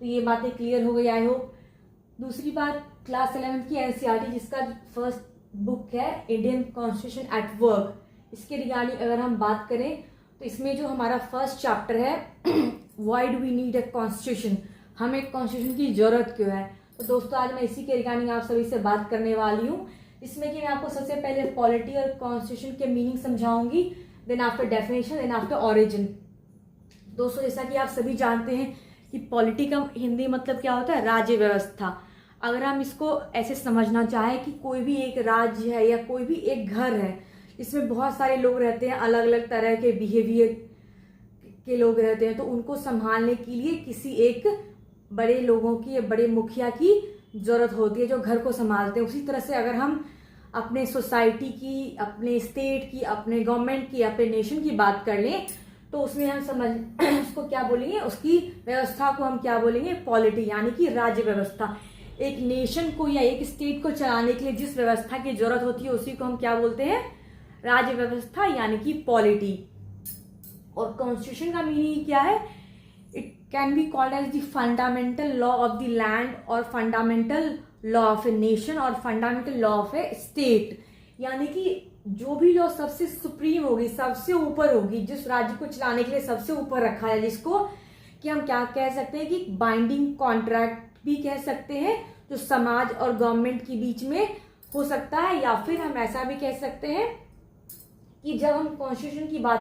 तो ये बातें क्लियर हो गई आई होप। दूसरी बात, क्लास 11th की एनसीईआरटी जिसका फर्स्ट बुक है इंडियन कॉन्स्टिट्यूशन एट वर्क, इसके रिगार्डिंग अगर हम बात करें तो इसमें जो हमारा फर्स्ट चैप्टर है why do we need a constitution, हमें कॉन्स्टिट्यूशन की जरूरत क्यों है। तो दोस्तों आज मैं इसी के रिगार्डिंग आप सभी से बात करने वाली हूँ, इसमें कि मैं आपको सबसे पहले पॉलिटी और कॉन्स्टिट्यूशन के मीनिंग समझाऊंगी, then after definition, then after origin. दोस्तों जैसा कि आप सभी जानते हैं कि पॉलिटी का हिंदी मतलब क्या होता है, राज्य व्यवस्था। अगर हम इसको ऐसे समझना चाहें कि कोई भी एक राज्य है या कोई भी एक घर है, इसमें बहुत सारे लोग रहते हैं, अलग अलग तरह के बिहेवियर के लोग रहते हैं, तो उनको संभालने के लिए किसी एक बड़े लोगों की या बड़े मुखिया की जरूरत होती है जो घर को संभालते हैं। उसी तरह से अगर हम अपने सोसाइटी की, अपने स्टेट की, अपने गवर्नमेंट की, अपने नेशन की बात कर लें तो उसमें हम समझ उसको क्या बोलेंगे, उसकी व्यवस्था को हम क्या बोलेंगे, पॉलिटी, यानी कि राज्य व्यवस्था। एक नेशन को या एक स्टेट को चलाने के लिए जिस व्यवस्था की जरूरत होती है उसी को हम क्या बोलते हैं, राज्य व्यवस्था यानी कि पॉलिटी। और कॉन्स्टिट्यूशन का मीनिंग क्या है, it can be called as the fundamental law of the land और fundamental law of a nation और fundamental law of a state, यानी कि जो भी लॉ सबसे सुप्रीम होगी, सबसे ऊपर होगी, जिस राज्य को चलाने के लिए सबसे ऊपर रखा है, जिसको कि हम क्या कह सकते हैं कि बाइंडिंग कॉन्ट्रैक्ट भी कह सकते हैं, जो समाज और गवर्नमेंट के बीच में हो सकता है, या फिर हम ऐसा भी कह सकते हैं कि जब हम कॉन्स्टिट्यूशन की बात